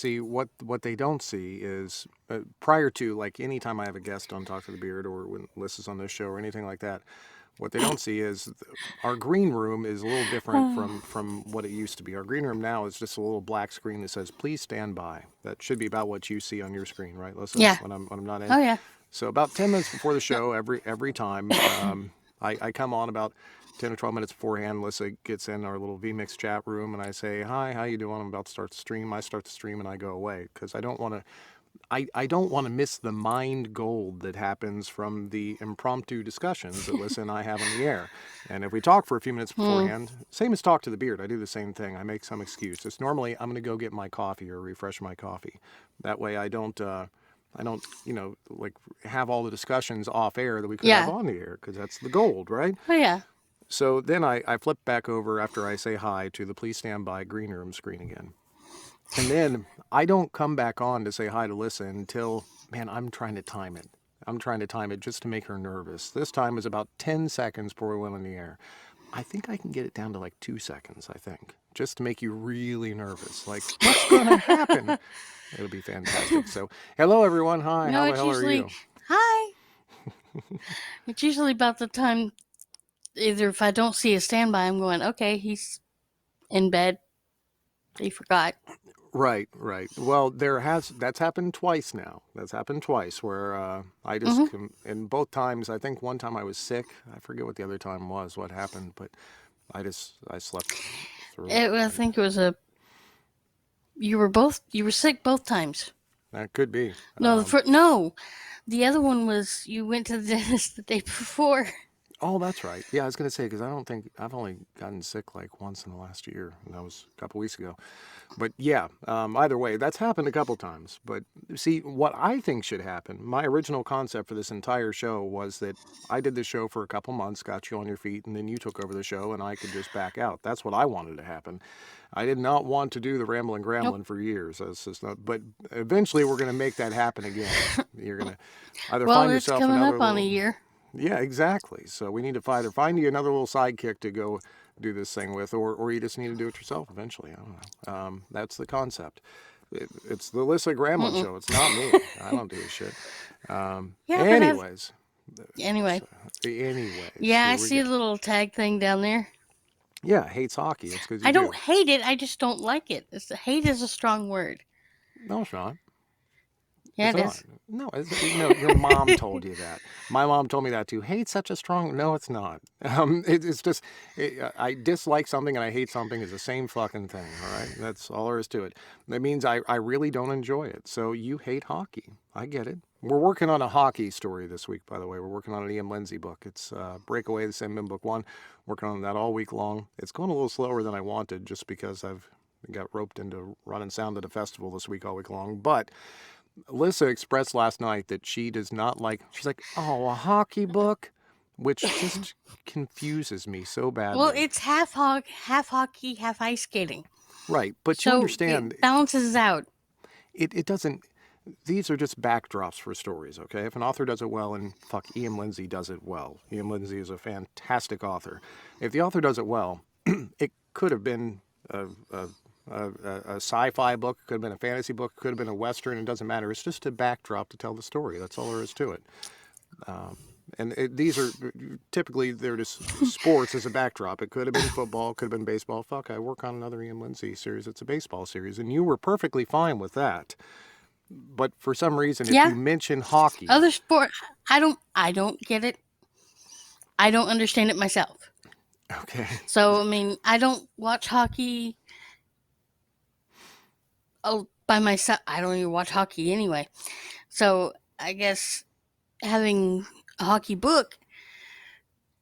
see, what they don't see is prior to, like, anytime I have a guest on Talk to the Beard or when Lissa's on this show or anything like that, what they don't see is our green room is a little different from what it used to be. Our green room now is just a little black screen that says, please stand by. That should be about what you see on your screen, right, Lissa, Yeah. when I'm not in? Oh, yeah. So about 10 minutes before the show, every time, I come on about 10 or 12 minutes beforehand. Lissa gets in our little VMix chat room, and I say, hi, how you doing? I'm about to start the stream. I start the stream, and I go away because I don't want to I don't want to miss the mind gold that happens from the impromptu discussions that Lissa and I have on the air. And if we talk for a few minutes beforehand, same as Talk to the Beard, I do the same thing. I make some excuse. It's normally I'm going to go get my coffee or refresh my coffee. That way I don't, like have all the discussions off air that we could have Yeah. on the air because that's the gold, right? Oh, yeah. So then I flip back over after I say hi to the please stand by green room screen again. And then I don't come back on to say hi to Lissa until, man, I'm trying to time it. I'm trying to time it just to make her nervous. This time is about 10 seconds before we went on the air. I think I can get it down to like 2 seconds, I think, just to make you really nervous. Like, what's going to happen? It'll be fantastic. So, hello, everyone. Hi. No, How the it's hell are usually, you? hi. It's usually about the time, either if I don't see a standby, I'm going, okay, he's in bed. He forgot. Right. Well, that's happened twice now. That's happened twice where I just, and both times, I think one time I was sick. I forget what the other time was, what happened, but I slept through it. I think it was you were sick both times. That could be. No, the other one was you went to the dentist the day before. Oh, that's right. Yeah, I was going to say, because I don't think I've only gotten sick like once in the last year, and that was a couple weeks ago. But yeah, either way, that's happened a couple times. But see, what I think should happen, my original concept for this entire show was that I did the show for a couple months, got you on your feet, and then you took over the show, and I could just back out. That's what I wanted to happen. I did not want to do the Ramblin' Nope. Gramblin' for years. That's just not, but eventually we're going to make that happen again. You're going to either Well, find it's yourself coming another up on a little... year. Yeah, exactly. So we need to either find you another little sidekick to go do this thing with, or you just need to do it yourself eventually. I don't know. That's the concept. It's the Lissa Gramlin show. It's not me. I don't do shit. Yeah, anyways. Anyway. Anyways. Yeah, I see a little tag thing down there. Yeah, hates hockey. It's because I don't hate it. I just don't like it. Hate is a strong word. No, it's not. Yeah, it's it not. is. No, your mom told you that. My mom told me that too. Hate's such a strong... No, it's not. It's just... I dislike something and I hate something is the same fucking thing, all right? That's all there is to it. That means I really don't enjoy it. So you hate hockey. I get it. We're working on a hockey story this week, by the way. We're working on an Ian Lindsay book. It's Breakaway, the MM Book 1. Working on that all week long. It's going a little slower than I wanted just because I've got roped into running sound at a festival this week all week long. But... Lissa expressed last night that she does not like... She's like, oh, a hockey book? Which just confuses me so badly. Well, it's half hockey, half ice skating. Right, but so you understand... it balances out. It doesn't... These are just backdrops for stories, okay? If an author does it well, and fuck, Ian Lindsay does it well. Ian Lindsay is a fantastic author. If the author does it well, it could have been... a sci-fi book, could have been a fantasy book, could have been a western, it doesn't matter. It's just a backdrop to tell the story. That's all there is to it. These are typically, they're just sports as a backdrop. It could have been football, could have been baseball. Fuck, I work on another Ian Lindsay series. It's a baseball series, and you were perfectly fine with that. But for some reason, if you mention hockey... Other sport, I don't get it. I don't understand it myself. Okay. So, I mean, I don't watch hockey... by myself. I don't even watch hockey anyway. So I guess having a hockey book,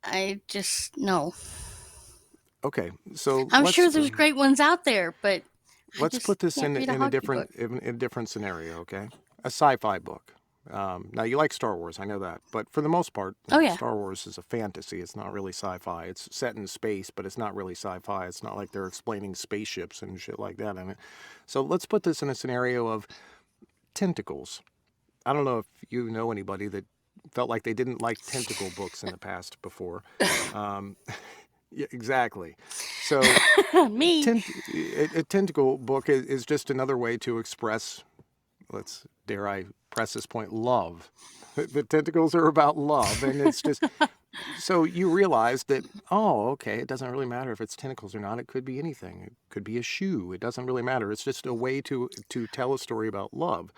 I just no. Okay, so I'm sure there's great ones out there, but let's put this in a different scenario. Okay, a sci-fi book. Now you like Star Wars, I know that, but for the most part, Star Wars is a fantasy. It's not really sci-fi. It's set in space, but it's not really sci-fi. It's not like they're explaining spaceships and shit like that in it. So let's put this in a scenario of tentacles. I don't know if you know anybody that felt like they didn't like tentacle books in the past before. Yeah, exactly. So Me. a tentacle book is just another way to express, dare I press this point, love. The tentacles are about love, and it's just so you realize that, oh, okay, it doesn't really matter if it's tentacles or not. It could be anything. It could be a shoe. It doesn't really matter. It's just a way to tell a story about love.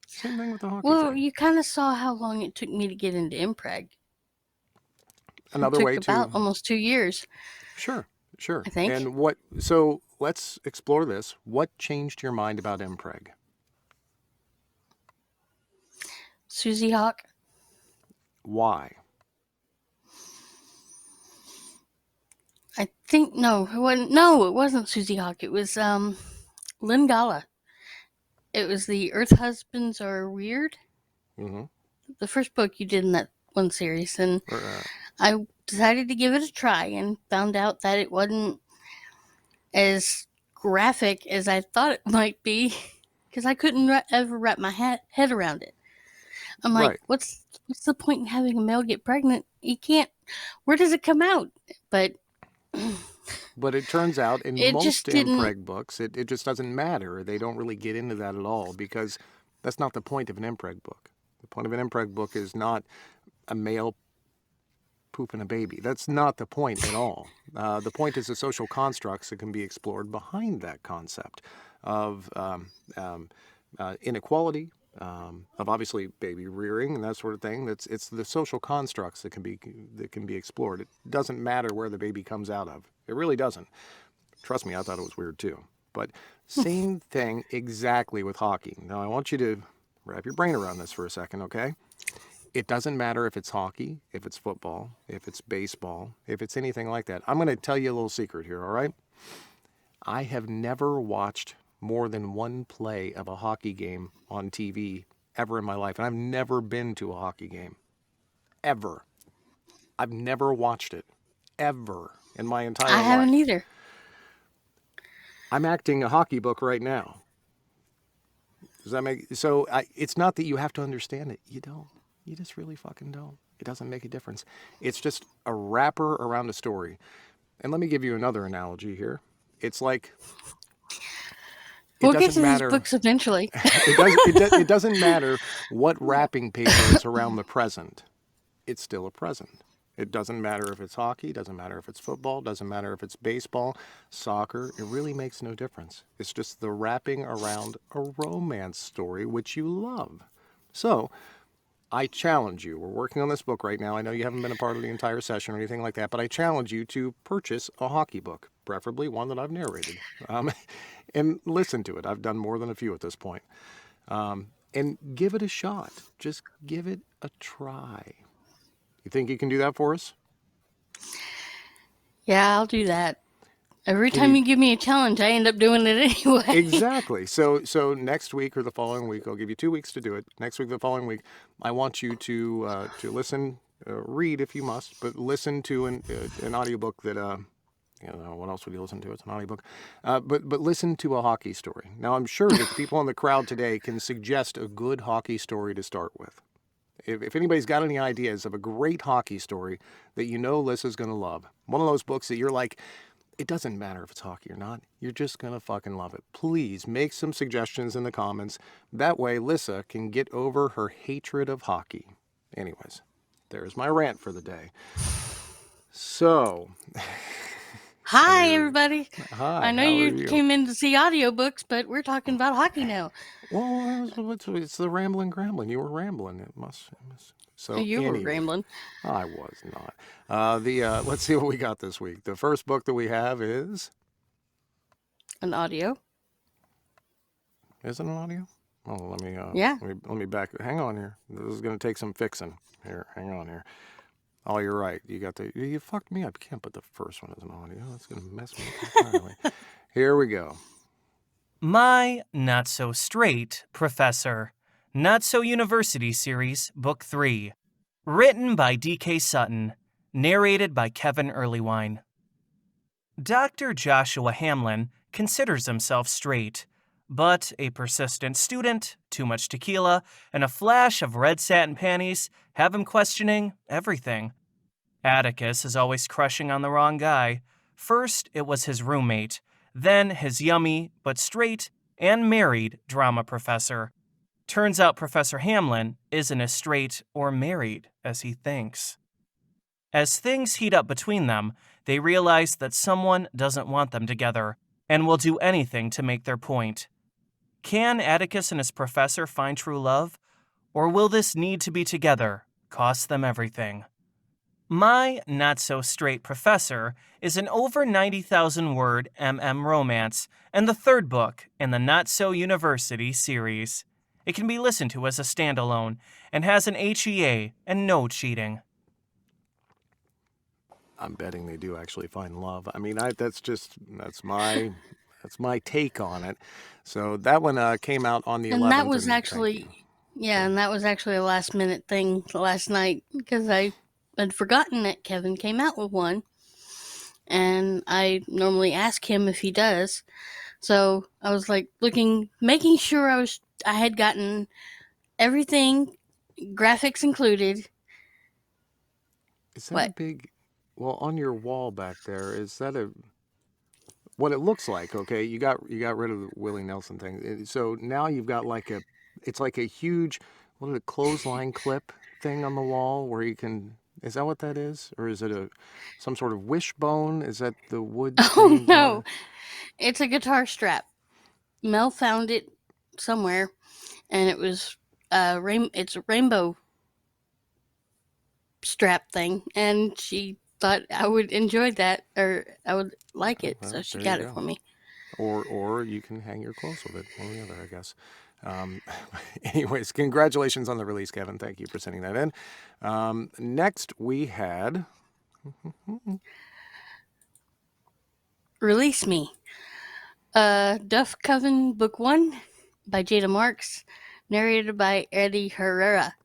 Same thing with the hockey Well, thing. you kind of saw how long it took me to get into impreg. It Another took way about to, almost 2 years, sure, sure. I think. And so let's explore this. What changed your mind about impreg? Susie Hawk. Why? I think it wasn't Susie Hawk. It was Lynn Gala. It was the Earth Husbands Are Weird. Mm-hmm. The first book you did in that one series, and Or, I decided to give it a try and found out that it wasn't as graphic as I thought it might be because I couldn't ever wrap my head around it. I'm like, right. what's the point in having a male get pregnant? He can't. Where does it come out? But But it turns out in it most just didn't. impreg books, it just doesn't matter. They don't really get into that at all because that's not the point of an impreg book. The point of an impreg book is not a male pooping a baby. That's not the point at all. The point is the social constructs that can be explored behind that concept of inequality, of obviously baby rearing and that sort of thing. It's the social constructs that can be explored. It doesn't matter where the baby comes out of. It really doesn't. Trust me, I thought it was weird too. But same thing exactly with hockey. Now I want you to wrap your brain around this for a second, okay? It doesn't matter if it's hockey, if it's football, if it's baseball, if it's anything like that. I'm going to tell you a little secret here, all right? I have never watched more than one play of a hockey game on TV ever in my life. And I've never been to a hockey game. Ever. I've never watched it. Ever in my entire I haven't life. either. I'm acting a hockey book right now. Does that make so? It's not that you have to understand it. You don't. You just really fucking don't. It doesn't make a difference. It's just a wrapper around a story. And let me give you another analogy here. It's like We'll get to these books eventually. It doesn't matter what wrapping paper is around the present. It's still a present. It doesn't matter if it's hockey, doesn't matter if it's football, doesn't matter if it's baseball, soccer. It really makes no difference. It's just the wrapping around a romance story which you love. So, I challenge you. We're working on this book right now. I know you haven't been a part of the entire session or anything like that, but I challenge you to purchase a hockey book, preferably one that I've narrated, and listen to it. I've done more than a few at this point. And give it a shot. Just give it a try. You think you can do that for us? Yeah, I'll do that. Every time you give me a challenge, I end up doing it anyway. Exactly. So next week or the following week, I'll give you 2 weeks to do it. Next week, the following week, I want you to listen, read if you must, but listen to an audiobook that what else would you listen to? It's an audiobook. But listen to a hockey story. Now, I'm sure that the people in the crowd today can suggest a good hockey story to start with. If anybody's got any ideas of a great hockey story that you know Lissa's going to love, one of those books that you're like, it doesn't matter if it's hockey or not, you're just going to fucking love it. Please make some suggestions in the comments. That way Lissa can get over her hatred of hockey. Anyways, there's my rant for the day. So... Hi, everybody. Hi, I know how are you you? came in to see audiobooks, but we're talking about hockey now. Well, it's the Ramblin' Gramblin'. You were rambling. It must. So You were anyway, rambling. I was not. Let's see what we got this week. The first book that we have is An audio. Is it an audio? Oh, let me. Yeah. Let me back. Hang on here. This is going to take some fixing. Here, hang on here. Oh, you're right. You fucked me up. You can't put the first one as an audio. That's going to mess me up entirely. Here we go. My Not So Straight Professor, Not So University Series, Book 3. Written by D.K. Sutton. Narrated by Kevin Earlywine. Dr. Joshua Hamlin considers himself straight, but a persistent student, too much tequila, and a flash of red satin panties have him questioning everything. Atticus is always crushing on the wrong guy. First, it was his roommate, then his yummy, but straight and married drama professor. Turns out Professor Hamlin isn't as straight or married as he thinks. As things heat up between them, they realize that someone doesn't want them together and will do anything to make their point. Can Atticus and his professor find true love, or will this need to be together cost them everything? My Not-So-Straight Professor is an over 90,000-word MM romance and the third book in the Not-So-University series. It can be listened to as a standalone and has an HEA and no cheating. I'm betting they do actually find love. I mean, that's my take on it. So that one came out on the 11th. And that was thank actually, you. yeah, and that was actually a last minute thing last night because I had forgotten that Kevin came out with one. And I normally ask him if he does. So I was like making sure I had gotten everything, graphics included. Is that a What? big? Well, on your wall back there, is that a? What it looks like? Okay, you got rid of the Willie Nelson thing, so now you've got it's like a huge, what is it, clothesline clip thing on the wall where you can. Is that what that is, or is it some sort of wishbone? Is that the wood Oh thing? no, it's a guitar strap. Mel found it somewhere, and it was it's a rainbow strap thing, and she thought I would enjoy that, or I would like it, so Well, she there got you it go. for me. Or you can hang your clothes with it, one or the other, I guess. Anyways, congratulations on the release, Kevin. Thank you for sending that in. Next, we had Release Me. Duff Coven Book 1 by Jada Marks, narrated by Eddie Herrera.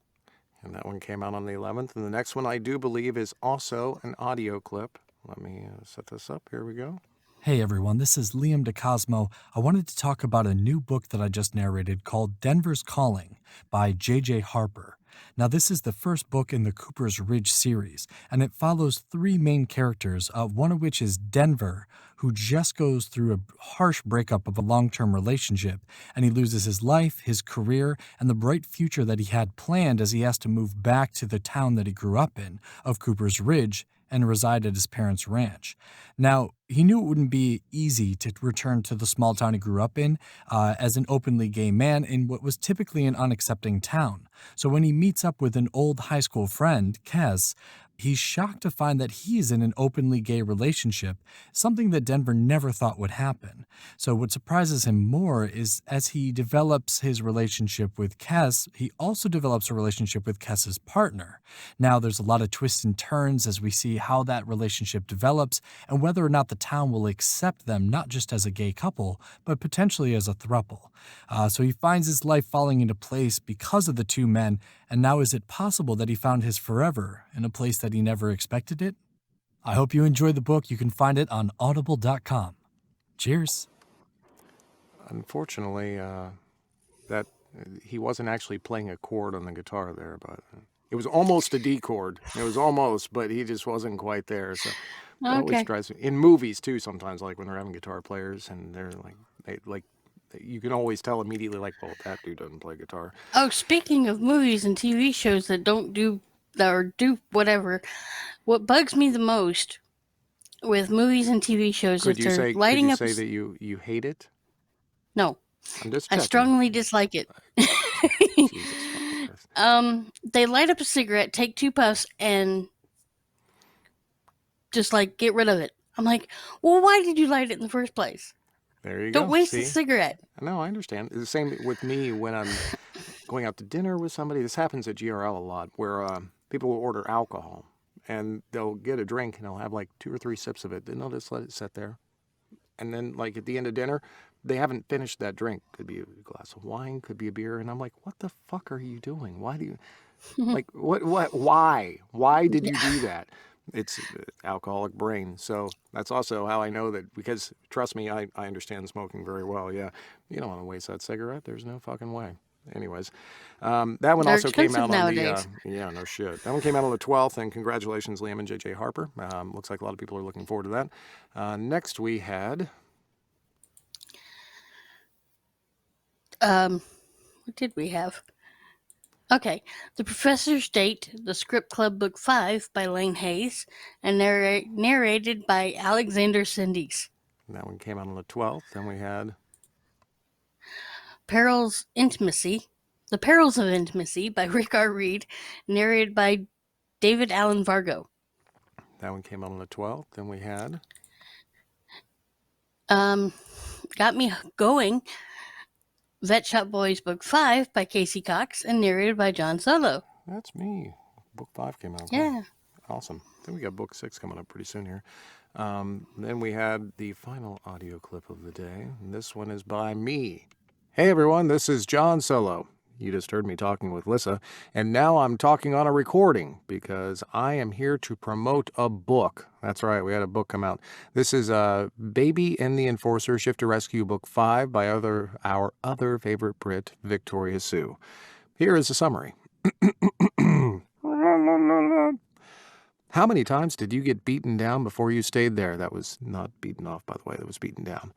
and that one came out on the 11th. And the next one I do believe is also an audio clip. Let me set this up. Here we go. Hey everyone, this is Liam DeCosmo. I wanted to talk about a new book that I just narrated called Denver's Calling by J.J. Harper. Now, this is the first book in the Cooper's Ridge series, and it follows three main characters, one of which is Denver, who just goes through a harsh breakup of a long-term relationship, and he loses his life, his career, and the bright future that he had planned as he has to move back to the town that he grew up in, of Cooper's Ridge, and reside at his parents' ranch. Now, he knew it wouldn't be easy to return to the small town he grew up in as an openly gay man in what was typically an unaccepting town. So when he meets up with an old high school friend, Kez, he's shocked to find that he's in an openly gay relationship, something that Denver never thought would happen. So what surprises him more is as he develops his relationship with Kez, he also develops a relationship with Kez's partner. Now there's a lot of twists and turns as we see how that relationship develops and whether or not the town will accept them not just as a gay couple, but potentially as a throuple. So he finds his life falling into place because of the two men, and now is it possible that he found his forever in a place that he never expected it? I hope you enjoy the book. You can find it on audible.com. Cheers. Unfortunately, that he wasn't actually playing a chord on the guitar there, but it was almost a D chord. It was almost, but he just wasn't quite there. So that always Okay. drives me in movies too. Sometimes, like when they're having guitar players and they're like you can always tell immediately, like, well, that dude doesn't play guitar. Oh, speaking of movies and TV shows that don't do or do whatever, what bugs me the most with movies and TV shows Could is you they're say lighting up. that you hate it? No, I'm just I checking. strongly dislike it. Jesus fucking Christ. They light up a cigarette, take two puffs, and just like get rid of it. I'm like, well, why did you light it in the first place? There you Don't go. waste See? the cigarette. No, I understand. It's the same with me when I'm going out to dinner with somebody. This happens at GRL a lot, where people will order alcohol and they'll get a drink and they'll have like 2 or 3 sips of it. Then they'll just let it sit there. And then, like at the end of dinner, they haven't finished that drink. Could be a glass of wine, could be a beer. And I'm like, what the fuck are you doing? Why do you, like, why? Why did you do that? It's alcoholic brain. So that's also how I know that, because trust me, I understand smoking very well. Yeah, you don't want to waste that cigarette. There's no fucking way. Anyways, that one They're also came out expensive on nowadays. yeah, no shit. That one came out on the 12th, and congratulations, Liam and J.J. Harper. Looks like a lot of people are looking forward to that. Next we had... What did we have? Okay, The Professor's Date, The Script Club Book 5 by Lane Hayes, and narrated by Alexander Sindis. That one came out on the 12th. Then we had... The Perils of Intimacy by Rick R. Reed, narrated by David Allen Vargo. That one came out on the 12th. Then we had... Got Me Going, Vet Shop Boys Book 5 by Casey Cox, and narrated by John Solo. That's me. Book 5 came out. Yeah. Cool. Awesome. Then we got Book 6 coming up pretty soon here. Then we had the final audio clip of the day. And this one is by me. Hey everyone, this is John Solo. You just heard me talking with Lissa, and now I'm talking on a recording because I am here to promote a book. That's right, we had a book come out. This is Baby and the Enforcer, Shift to Rescue Book 5 by our other favorite Brit, Victoria Sue. Here is a summary. How many times did you get beaten down before you stayed there? That was not beaten off, by the way. That was beaten down.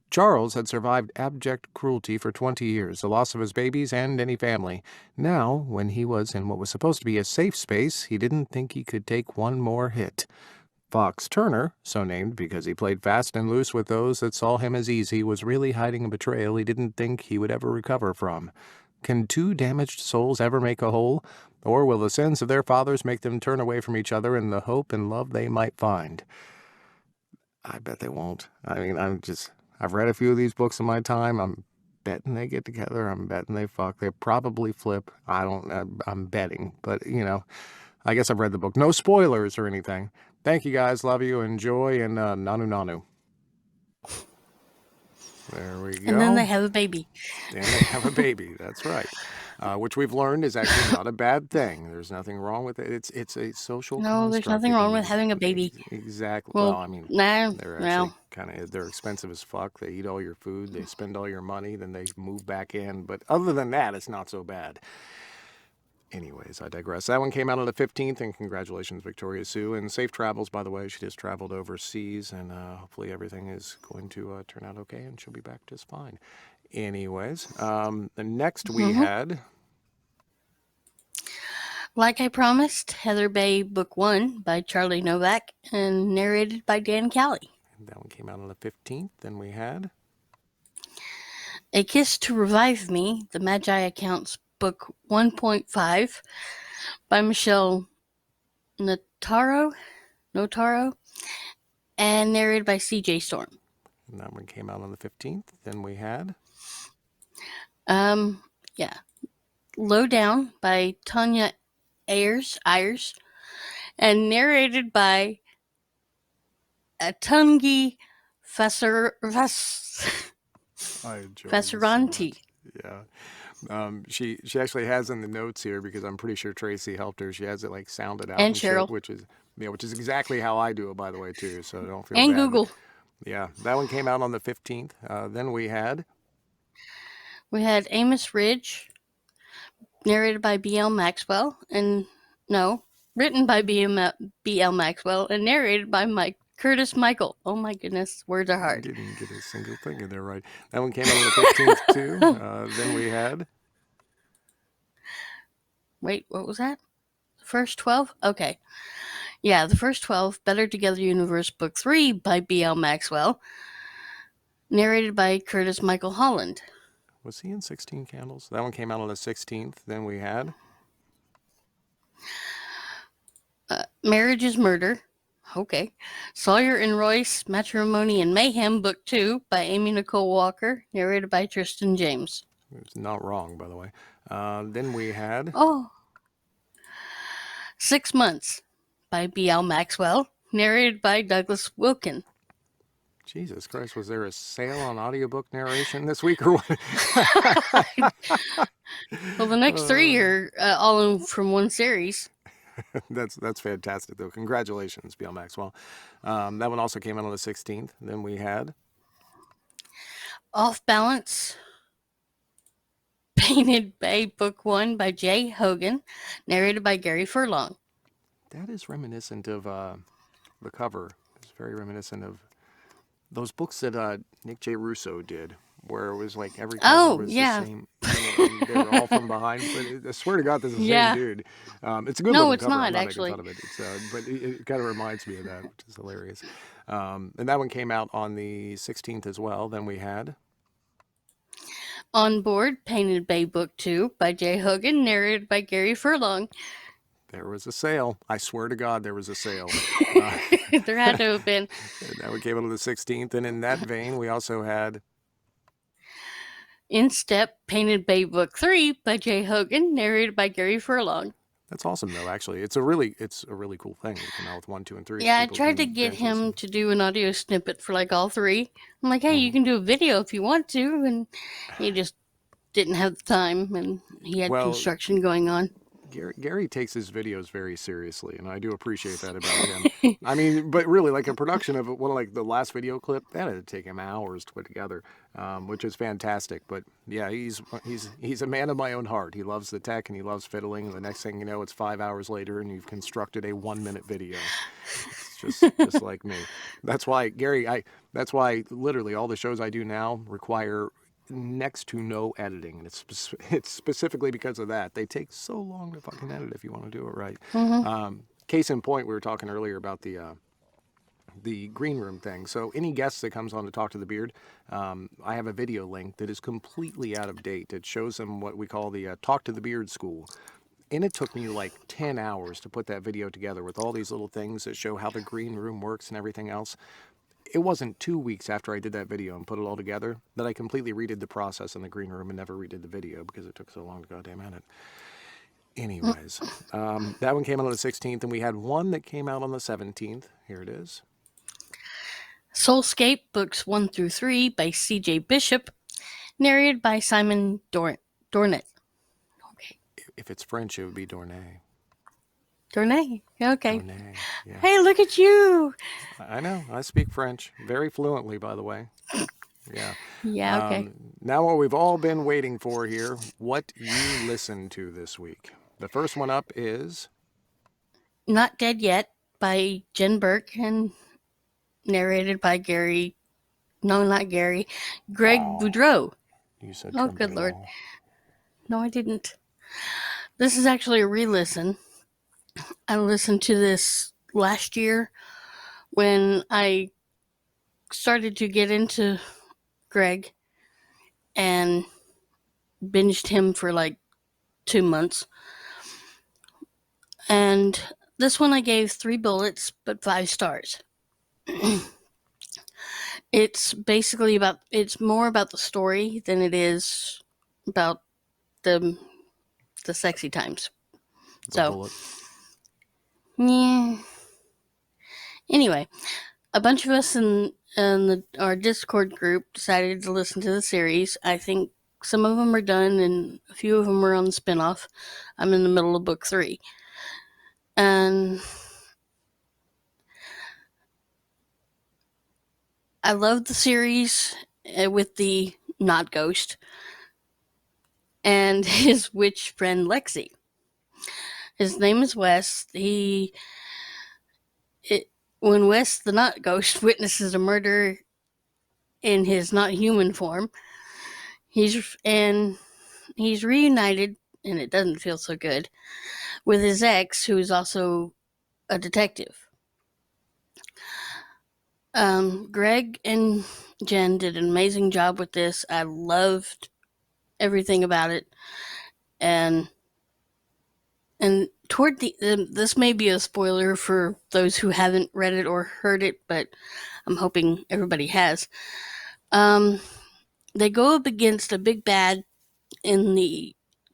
Charles had survived abject cruelty for 20 years, the loss of his babies and any family. Now, when he was in what was supposed to be a safe space, he didn't think he could take one more hit. Fox Turner, so named because he played fast and loose with those that saw him as easy, was really hiding a betrayal he didn't think he would ever recover from. Can two damaged souls ever make a whole? Or will the sins of their fathers make them turn away from each other in the hope and love they might find? I bet they won't. I mean, I've read a few of these books in my time. I'm betting they get together. I'm betting they fuck. They probably flip. I'm betting. But, I guess I've read the book. No spoilers or anything. Thank you guys. Love you. Enjoy. And nanu nanu. There we go. And then they have a baby. And they have a baby. That's right. Which we've learned is actually not a bad thing. There's nothing wrong with it. It's a social construct. No, there's nothing wrong with having a baby. Exactly. Well, I mean, nah, they're well. actually they're expensive as fuck. They eat all your food. They spend all your money. Then they move back in. But other than that, it's not so bad. Anyways, I digress. That one came out on the 15th, and congratulations, Victoria Sue. And safe travels, by the way. She just traveled overseas, and hopefully everything is going to turn out okay, and she'll be back just fine. Anyways, the next we had... Like I Promised, Heather Bay Book 1 by Charlie Novak, and narrated by Dan Calley. That one came out on the 15th. Then we had... A Kiss to Revive Me, the Magi Accounts Book 1.5 by Michelle Notaro, and narrated by C.J. Storm. And that one came out on the 15th. Then we had... Low Down by Tanya Ayers, and narrated by Atungi Fassaranti. Yeah. She actually has in the notes here, because I'm pretty sure Tracy helped her. She has it like sounded out And shit, Cheryl. which is exactly how I do it, by the way, too. So don't feel And bad. Google. Yeah, that one came out on the 15th. Then we had Amos Ridge, narrated by B.L. Maxwell, written by B.L. Maxwell, and narrated by Curtis Michael. Oh my goodness, words are I hard. didn't get a single thing in there right. That one came out on the 15th, too. Then we had... Wait, what was that? The first 12? Okay. Yeah, the first 12, Better Together Universe Book 3 by B.L. Maxwell, narrated by Curtis Michael Holland. Was he in 16 Candles? That one came out on the 16th. Then we had... Marriage is Murder. Okay. Sawyer and Royce, Matrimony and Mayhem, Book 2 by Amy Nicole Walker, narrated by Tristan James. It's not wrong, by the way. Then we had... 6 Months by B.L. Maxwell, narrated by Douglas Wilkin. Jesus Christ, was there a sale on audiobook narration this week or what? Well, the next 3 are all from one series. That's fantastic, though. Congratulations, B.L. Maxwell. That one also came out on the 16th. Then we had... Off Balance, Painted Bay Book 1 by Jay Hogan, narrated by Gary Furlong. That is reminiscent of the cover. It's very reminiscent of those books that Nick J. Russo did, where it was like every cover was yeah. the same, and they were all from behind. But I swear to God, this is the Yeah. same dude. It's a good No, looking it's cover. not, I'm not actually. making fun of it. But it kind of reminds me of that, which is hilarious. And that one came out on the 16th as well. Then we had On Board, Painted Bay Book 2 by Jay Hogan, narrated by Gary Furlong. There Was a Sale. I swear to God, there was a sale. There had to have been. That one came out on the 16th. And in that vein, we also had In Step, Painted Bay Book 3 by Jay Hogan, narrated by Gary Furlong. That's awesome, though. Actually, it's a really cool thing. You come out with 1, 2, and 3. Yeah, I People tried to can get binge him listen. to do an audio snippet for like all 3. I'm like, hey, you can do a video if you want to, and he just didn't have the time, and he had Well, construction going on. Gary takes his videos very seriously, and I do appreciate that about him. I mean, but really, like a production of one, like the last video clip, that had to take him hours to put together, which is fantastic. But yeah, he's a man of my own heart. He loves the tech and he loves fiddling. The next thing you know, it's 5 hours later, and you've constructed a 1-minute video. It's just like me. That's why That's why literally all the shows I do now require next to no editing, and it's specifically because of that. They take so long to fucking edit if you want to do it right. Case in point, we were talking earlier about the green room thing. So any guest that comes on to talk to the beard, I have a video link that is completely out of date. It shows them what we call the Talk to the Beard School. And it took me like 10 hours to put that video together with all these little things that show how the green room works and everything else. It wasn't 2 weeks after I did that video and put it all together that I completely redid the process in the green room and never redid the video because it took so long to goddamn edit. Anyways, that one came out on the 16th, and we had one that came out on the 17th. Here it is. Soulscape, Books 1 through 3 by C.J. Bishop, narrated by Simon Dornet. Okay. If it's French, it would be Dornay. Dornet. Okay. Dornay, yeah. Hey, look at you. I know. I speak French very fluently, by the way. Yeah. Yeah, okay. Now what we've all been waiting for here, what you listened to this week. The first one up is Not Dead Yet by Jen Burke and narrated by Gary. No, not Gary. Greg Boudreau. You said Oh, Trump good and Lord. all. No, I didn't. This is actually a re-listen. I listened to this last year when I started to get into Greg and binged him for like 2 months. And this one I gave 3 bullets, but 5 stars. It's basically it's more about the story than it is about the sexy times. The bullet. Yeah. Anyway, a bunch of us in our Discord group decided to listen to the series. I think some of them are done and a few of them are on the spinoff. I'm in the middle of book 3. And I love the series with the not ghost and his witch friend Lexi. His name is Wes. When Wes the not ghost witnesses a murder in his not human form, he's reunited, and it doesn't feel so good, with his ex, who is also a detective. Greg and Jen did an amazing job with this. I loved everything about it, and toward this may be a spoiler for those who haven't read it or heard it, but I'm hoping everybody has. They go up against a big bad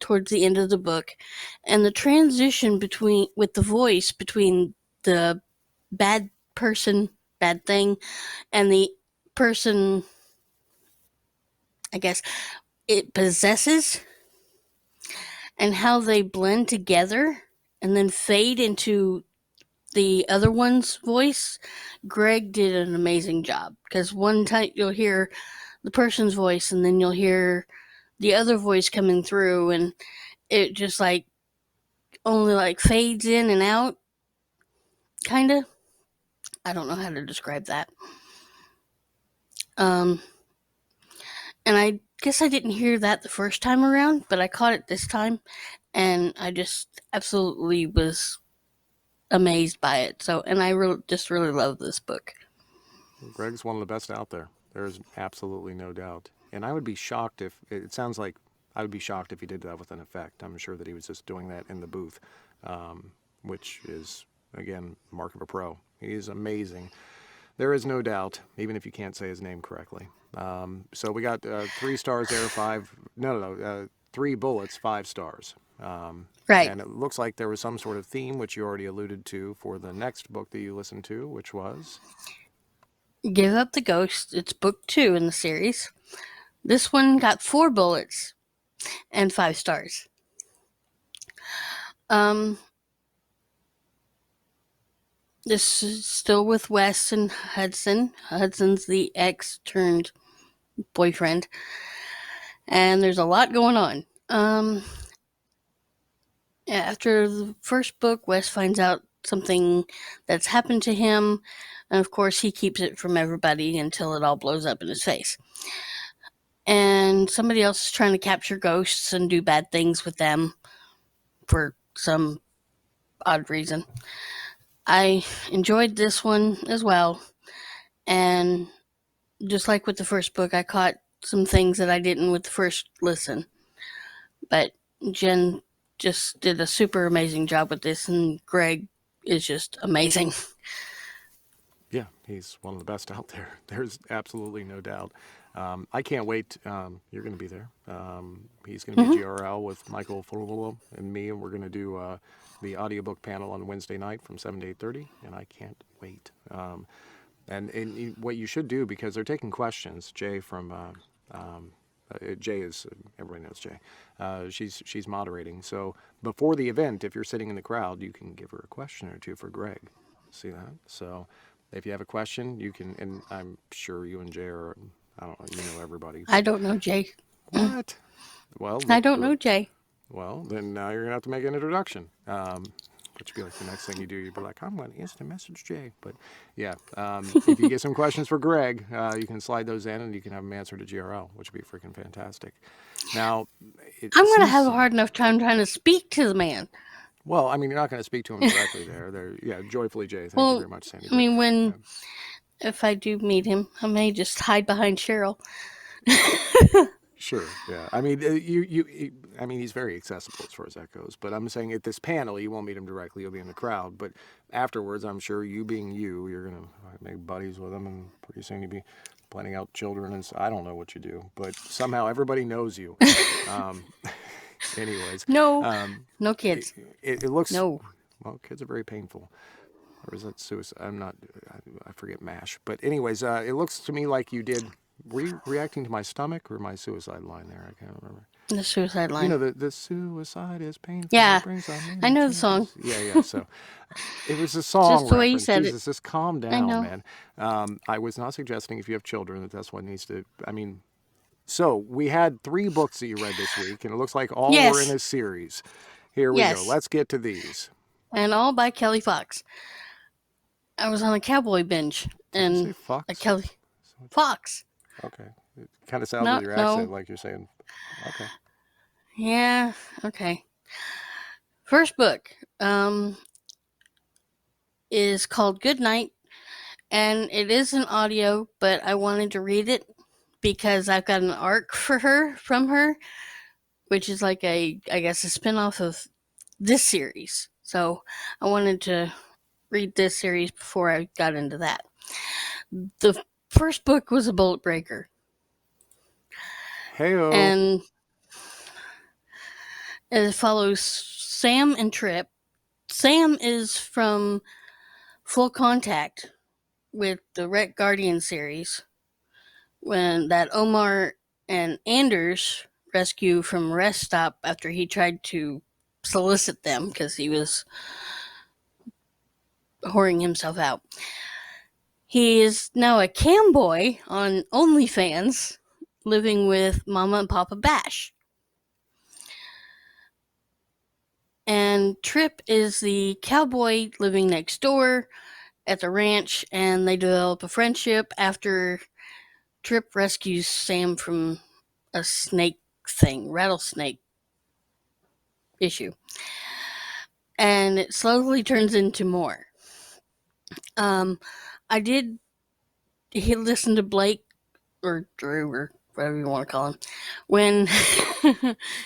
towards the end of the book, and the transition with the voice between the bad person, bad thing, and the person, I guess, it possesses, and how they blend together and then fade into the other one's voice. Greg did an amazing job, because one time you'll hear the person's voice and then you'll hear the other voice coming through, and it just like only like fades in and out, kind of. I don't know how to describe that. And I guess I didn't hear that the first time around, but I caught it this time, and I just absolutely was amazed by it. So, and I just really love this book. Greg's one of the best out there. There's absolutely no doubt. And I would be shocked if, it sounds like I would be shocked if he did that with an effect. I'm sure that he was just doing that in the booth, which is, again, mark of a pro. He is amazing. There is no doubt, even if you can't say his name correctly. So we got 3 stars there, 3 bullets, 5 stars. Right. And it looks like there was some sort of theme, which you already alluded to, for the next book that you listened to, which was? Give Up the Ghost. It's book 2 in the series. This one got 4 bullets and 5 stars. This is still with Wes and Hudson. Hudson's the ex turned boyfriend. And there's a lot going on. After the first book, Wes finds out something that's happened to him. And of course, he keeps it from everybody until it all blows up in his face. And somebody else is trying to capture ghosts and do bad things with them for some odd reason. I enjoyed this one as well. And just like with the first book, I caught some things that I didn't with the first listen. But Jen just did a super amazing job with this, and Greg is just amazing. Yeah, he's one of the best out there. There's absolutely no doubt. I can't wait. You're going to be there. He's going to be GRL with Michael Fulolo and me, and we're going to do the audiobook panel on Wednesday night from 7 to 8:30, and I can't wait. And what you should do, because they're taking questions, Jay from... Jay is, everybody knows Jay. She's moderating. So before the event, if you're sitting in the crowd, you can give her a question or two for Greg. See that? So if you have a question, you can, and I'm sure you and Jay are, I don't know, you know everybody. I don't know Jay. What? Well, I don't know Jay. Well, then now you're going to have to make an introduction. Which would be like the next thing you do. You'd be like, I'm going to instant message Jay. But yeah, if you get some questions for Greg, you can slide those in and you can have them answered to GRL, which would be freaking fantastic. Now, I'm going to have a hard enough time trying to speak to the man. Well, I mean, you're not going to speak to him directly there. Yeah, joyfully, Jay. Thank you very much, Sandy. I mean, if I do meet him, I may just hide behind Cheryl. Sure. Yeah. I mean, I mean, he's very accessible as far as that goes. But I'm saying at this panel, you won't meet him directly. You'll be in the crowd. But afterwards, I'm sure you being you, you're gonna make buddies with him, and pretty soon you'll be planning out children. And I don't know what you do, but somehow everybody knows you. Anyways. No. No kids. It looks. No. Well, kids are very painful. Or is that suicide? I forget MASH. But anyways, it looks to me like you did. Were you reacting to my stomach or my suicide line there? I can't remember. The suicide line. You know, the suicide is painful. Yeah, I know the song. Yeah. So it was a song. Just the way you said Jesus, it. just calm down, I know. man. I was not suggesting if you have children that's what needs to. I mean, so we had 3 books that you read this week, and it looks like all were in a series. Here we go. Let's get to these. And all by Kelly Fox. I was on a cowboy binge. Did you say Fox? A Kelly Fox. Okay. It kind of sounds with your accent like you're saying, okay. Yeah, okay. First book is called Good Night, and it is an audio, but I wanted to read it because I've got an arc from her, which is like I guess a spinoff of this series. So I wanted to read this series before I got into that. The first book was a bullet breaker. Hey-o. And it follows Sam and Trip. Sam is from Full Contact with the Wreck Guardian series, when that Omar and Anders rescue from a rest stop after he tried to solicit them because he was whoring himself out. He is now a cam boy on OnlyFans, living with Mama and Papa Bash. And Trip is the cowboy living next door at the ranch, and they develop a friendship after Trip rescues Sam from a snake thing, rattlesnake issue. And it slowly turns into more. I did listen to Blake, or Drew, or whatever you want to call him, when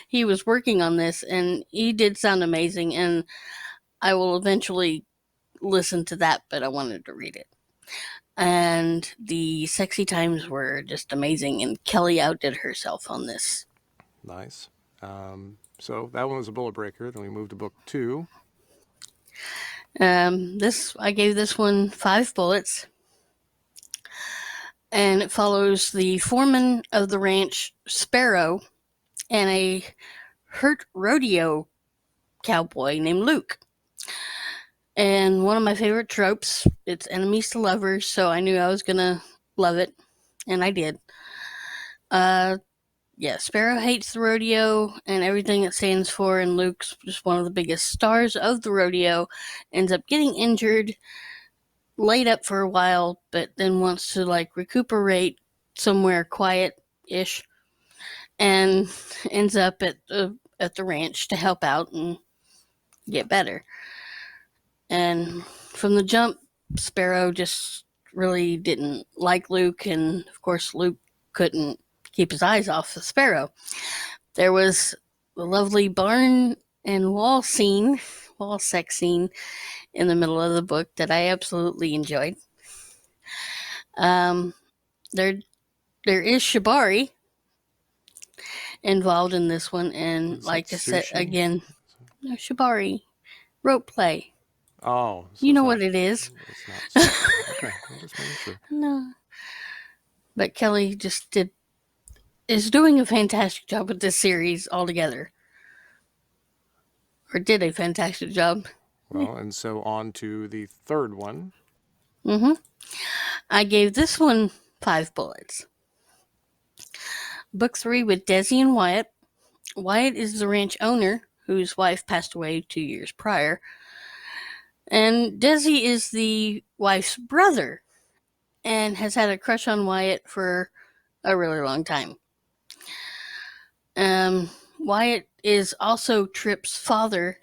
he was working on this, and he did sound amazing, and I will eventually listen to that, but I wanted to read it. And the sexy times were just amazing, and Kelly outdid herself on this. Nice. So that one was a bullet breaker. Then we moved to book 2. I gave this one 5 bullets, and it follows the foreman of the ranch, Sparrow, and a hurt rodeo cowboy named Luke. And one of my favorite tropes, it's enemies to lovers, so I knew I was gonna love it, and I did. Sparrow hates the rodeo and everything it stands for, and Luke's just one of the biggest stars of the rodeo, ends up getting injured, laid up for a while, but then wants to recuperate somewhere quiet-ish, and ends up at the ranch to help out and get better. And from the jump, Sparrow just really didn't like Luke, and of course Luke couldn't keep his eyes off the Sparrow. There was the lovely barn and wall sex scene in the middle of the book that I absolutely enjoyed. There is shibari involved in this one, and like I said again, shibari, rope play. Oh, so you know what it is. It's not okay, I'm just making sure. No, but Kelly is doing a fantastic job with this series altogether, or did a fantastic job. Well, and so on to the third one. I gave this one 5 bullets. Book 3 with Desi and Wyatt. Wyatt is the ranch owner whose wife passed away 2 years prior. And Desi is the wife's brother and has had a crush on Wyatt for a really long time. Wyatt is also Trip's father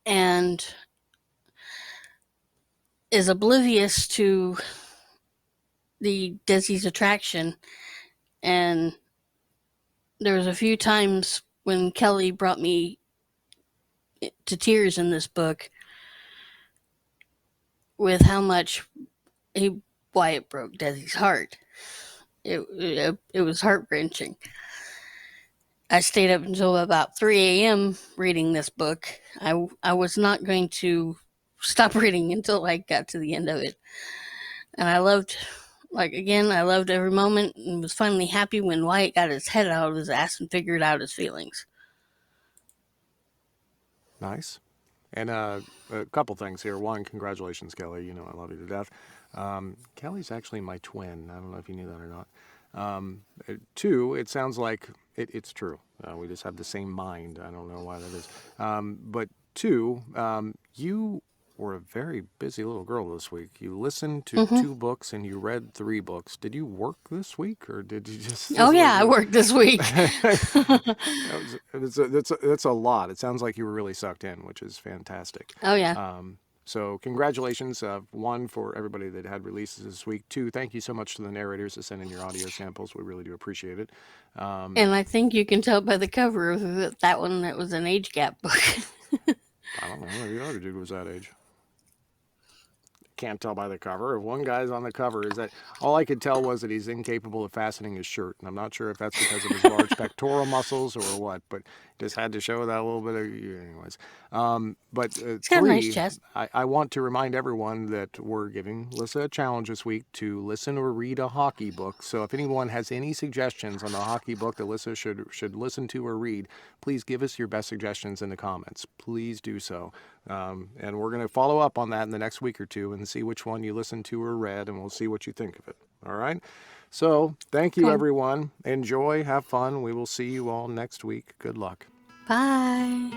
and is oblivious to the Desi's attraction, and there was a few times when Kelly brought me to tears in this book with how much Wyatt broke Desi's heart. It was heart-wrenching. I stayed up until about 3 a.m. reading this book. I was not going to stop reading until I got to the end of it. And I loved every moment, and was finally happy when Wyatt got his head out of his ass and figured out his feelings. Nice. And a couple things here. One, congratulations, Kelly. You know I love you to death. Kelly's actually my twin. I don't know if you knew that or not. 2, it sounds like it's true. We just have the same mind. I don't know why that is. But 2, you were a very busy little girl this week. You listened to 2 books and you read 3 books. Did you work this week, or did you just? Oh yeah, I worked this week. That's a lot. It sounds like you were really sucked in, which is fantastic. Oh yeah. So congratulations, 1, for everybody that had releases this week. 2, thank you so much to the narrators that sent in your audio samples. We really do appreciate it. And I think you can tell by the cover of that one that was an age gap book. I don't know. Maybe the other dude was that age. Can't tell by the cover. If one guy's on the cover, is that all I could tell was that he's incapable of fastening his shirt, and I'm not sure if that's because of his large pectoral muscles or what, but just had to show that little bit of, anyways. But He's got 3, a nice chest. I want to remind everyone that we're giving Lissa a challenge this week to listen or read a hockey book. So if anyone has any suggestions on the hockey book that Lissa should listen to or read, please give us your best suggestions in the comments. Please do so. And we're going to follow up on that in the next week or 2 and see which one you listened to or read, and we'll see what you think of it. All right? So thank you, everyone. Enjoy. Have fun. We will see you all next week. Good luck. Bye.